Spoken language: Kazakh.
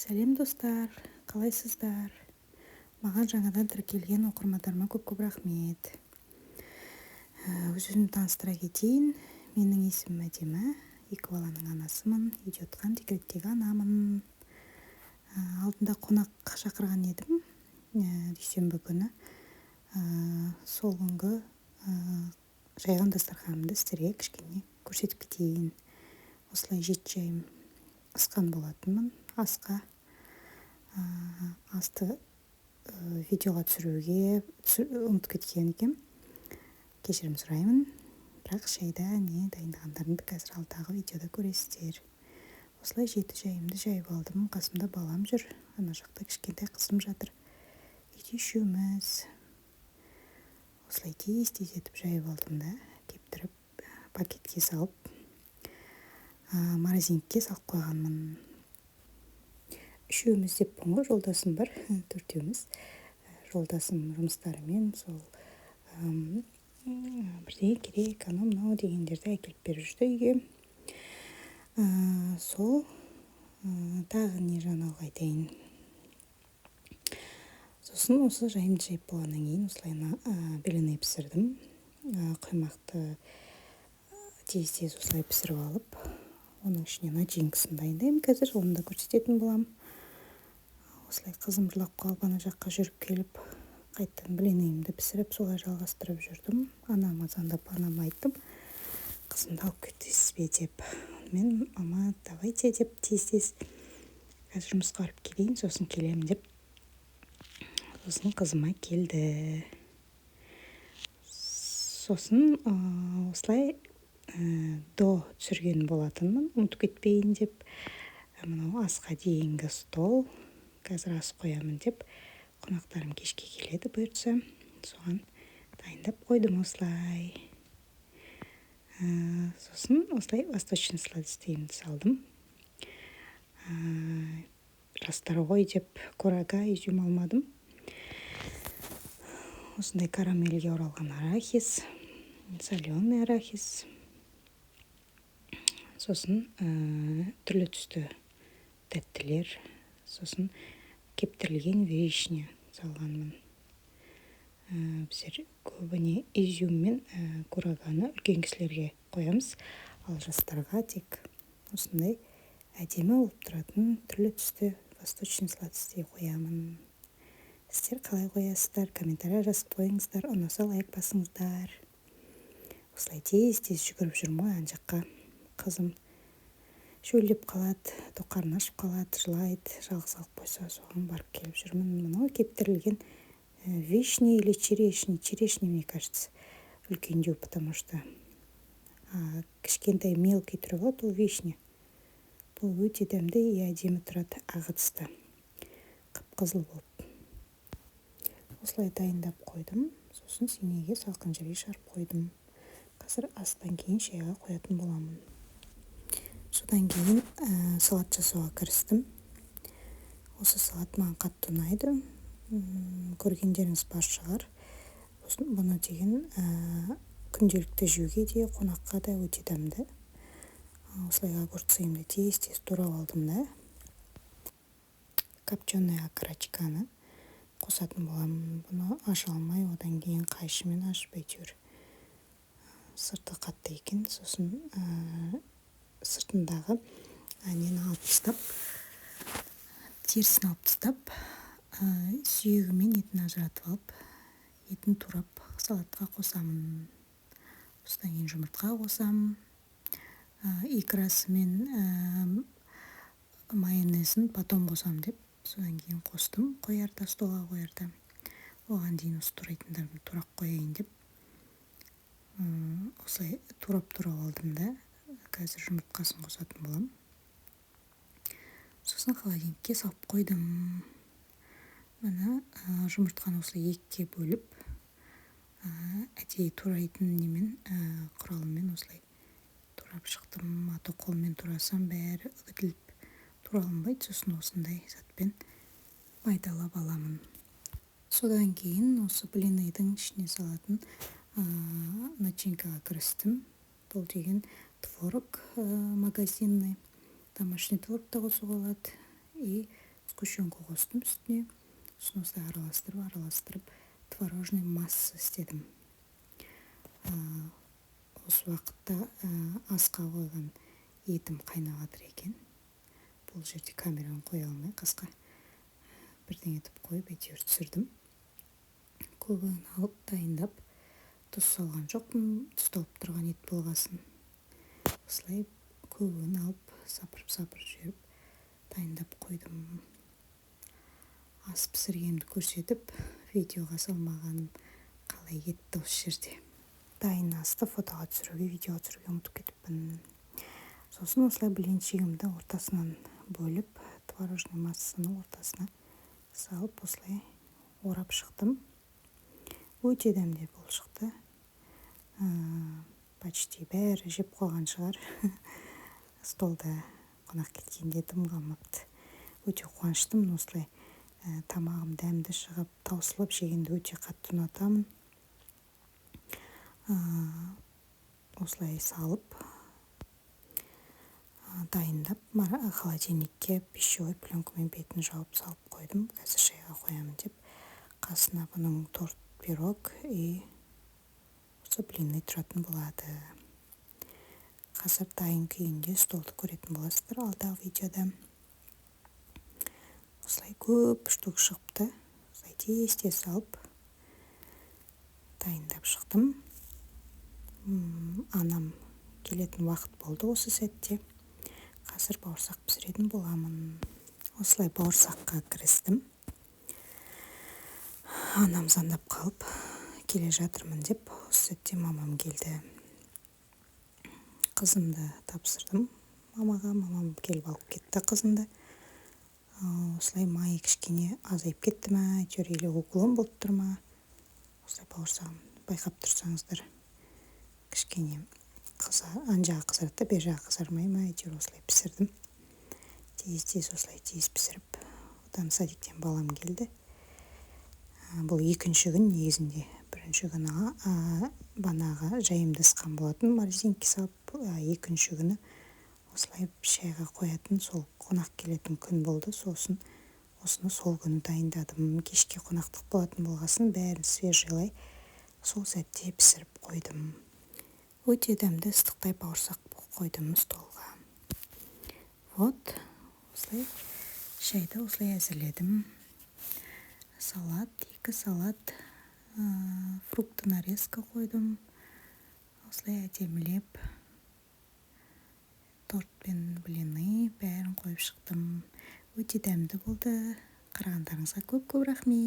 Сәлем достар, қалайсыздар? Маған жаңадан тіркелген оқырмандарыма көп рахмет. Өзімді таныстыра кетейін. Менің есімім Әдемі, 2 баланың анасымын, үйде отқан декреттегі анамын. Алдында қонақ шақырған едім, дүйсенбі күні. Сол күнгі жайған дастарханымды сіздерге кішкене көрсетіп кетейін. Осылай 7 жайым асқан болатынмын. Асқа асты видеоға түсіруге ұмытып кеткен екем. Кешірім сұраймын. Бірақ шайда не дайындағандарымды қазір алдағы видеода көресіздер. Осылай 7 жайымды жайып алдым. Қасымда балам жүр. Ана жақта кішкентай қызым жатыр. Үйде үшеуміз. Осылай тез етіп жайып алдым да, кептіріп пакетке салып, морозилькке салып қойғанмын. Үшеуміз деп ғой, жолдасым бар, 4-еуміз. Жолдасым жұмыстарымен сол бірдеңе керек, анау мынау дегендерді әкеліп беріп жүрді үйге. Сол тағы не жаңалық айтайын. Сосын осы жайымды жайып болғаннан кейін осылай белене пісірдім. Құймақты тез осылай пісіріп алып, оның ішіне начинкасын дайындаймын. Қазір оны да көрсететін болам. Осылай қызым жылап қалып, ана жаққа жүріп келіп, қайттан беленемді пісіріп, солай жалғастырып жүрдім. Анама звондап, анама айттым, қызымды алып кетесіз бе деп. Мен мама, давайте деп тез қазір жұмысқа барып келейін, сосын келемін деп. Сосын қызыма келді. Сосын осылай до түсірген болатынмын, ұмытып кетпейін деп. Мынау асқа дейінгі стол, қазір ас қоямын деп. Қонақтарым кешке келеді бұйыртса. Соған дайындап қойдым осылай. Сосын осылай восточный сладостьімді салдым. Жастар ғой деп курага изюм алмадым. Осындай карамельге оралған арахис, соленый арахис. Сосын түрлі түсті тәттілер. Сосын кептірілген вишня салғанмын. Біздер көбіне изюм мен кураганы үлкен кісілерге қоямыз, ал жастарға тек осындай әдемі болып тұратын түрлі түсті восточный сладостей қоямын. Сіздер қалай қоясыздар? Комментария жазып қойыңыздар, ұнаса лайк басыңыздар. Осылай тез жүгіріп жүрмін ана жаққа. Қызым шөлдеп қалады, тоқарын ашып қалады, жылайды, жалғыз алып қойса, соған барып келіп жүрмін. Мынау кептірілген вишня или черешня, мне кажется, үлкендеу, потому что кішкентай мелкий түрі болады, ол вишня. Бұл өте дәмді и әдемі тұрады, ағытысты, қып-қызыл болып. Осылай дайындап қойдым. Сосын синеге салқын жерге шығарып қойдым. Қазір астан кейін шайға қоятын боламын. Содан кейін салат жасауға кірістім. Осы салат маған қатты ұнайды. Көргендеріңіз бар шығар. Бұны деген күнделікті жеуге де, қонаққа да өте дәмді. Осылай огурцымды тез турап алдым да. Копченый окорочканы қосатын боламын. Бұны аша алмай, одан кейін қайшымен ашып әйтеуір. Сырты қатты екен. Сосын сыртындағы нені алып тастап, терісін алып тастап, сүйегі мен етін ажыратып алып, етін турап салатқа қосамын. Содан кейін жұмыртқа қосамын. Икрасы мен майонезін потом қосамын деп, содан кейін қостым, қоярда, столға қоярда. Оған дейін осы турайтындарымды турап қояйын деп. Осылай турап алдым да, қазір жұмыртқасын қосатын болам. Сосын холодильникке салып қойдым. Мына жұмыртқаны осылай екіге бөліп, әдейі турайтын немен, құралымен осылай турап шықтым. Ато қолмен турасам бәрі үгітіліп тура алынбайды. Сосын осындай затпен майдалап аламын. Содан кейін осы блиннің ішіне салатын начинкаға кірістім. Бұл деген творог магазинный. Домашний творог да қосуға болады. И сгущенка қостым үстіне. Сосын осылай араластырып творожный масса істедім. Осы уақытта асқа қойған етім қайнап жатыр екен. Бұл жерде камераны қоя алмай қасқа бірдеңе етіп қойып әйтеуір түсірдім. Көбігін алып дайындап, тұз салған жоқпын, тұздалып тұрған ет болғасын. Осылай көбігін алып сапырып жіберіп дайындап қойдым. Ас пісіргенімді көрсетіп, видеоға салмағаным қалай кетті осы жерде. Дайын асты фотоға түсіруге, видеоға түсіруге ұмытып кетіппін. Сосын осылай блинчигімді ортасынан бөліп, творожный массаны ортасына салып, осылай орап шықтым. Өте дәмді болып шықты. Почти бәрі жеп қойған шығар. Столда қонақ кеткенде тым қалмапты. Өте қуаныштымын, осылай тамағым дәмді шығып, таусылып жегенді өте қатты ұнатамын. Осылай салып, дайындап, холодильникке пищевой пленкамен бетін жауып салып қойдым. Қазір шайға қоямын деп. Қасына бұның торт, пирог и осы блинный тұратын болады. Қазір дайын күйінде столды көретін боласыздар алдағы видеода. Осылай көп штук шығыпты. Осылай тез салып дайындап шықтым. Анам келетін уақыт болды осы сәтте. Қазір бауырсақ пісіретін боламын. Осылай бауырсаққа кірістім. Анам звондап қалып, келе жатырмын деп, осы сәтте мамам келді. Қызымды тапсырдым мамаға, мамам келіп алып кетті қызымды. Осылай майы кішкене азайып кетті ма, әйтеуір или углом болып тұр ма. Осылай бауырсағым байқап тұрсаңыздар, кішкене ан жағы қызарады, бер жағы қызармай ма, әйтеуір осылай пісірдім. Тез осылай пісіріп, одан садиктен балам келді. Бұл екінші күн негізінде. Бірінші күні банаға жайымды ысқан болатын, морозилке салып, екінші күні осылай шайға қоятын, сол қонақ келетін күн болды. Сосын осыны сол күні дайындадым. Кешке қонақтық болатын болғасын, бәрін свежайлай сол сәтте пісіріп қойдым. Өте дәмді ыстықтай бауырсақ қойдым столға. Вот, осылай шайды осылай әзірледім. Салат, 2 салат, фрукты нарезка қойдым. Осылай әдемілеп, торт пен блины бәрін қойып шықтым. Өте дәмді болды. Қарағандарыңызға көп рахмет.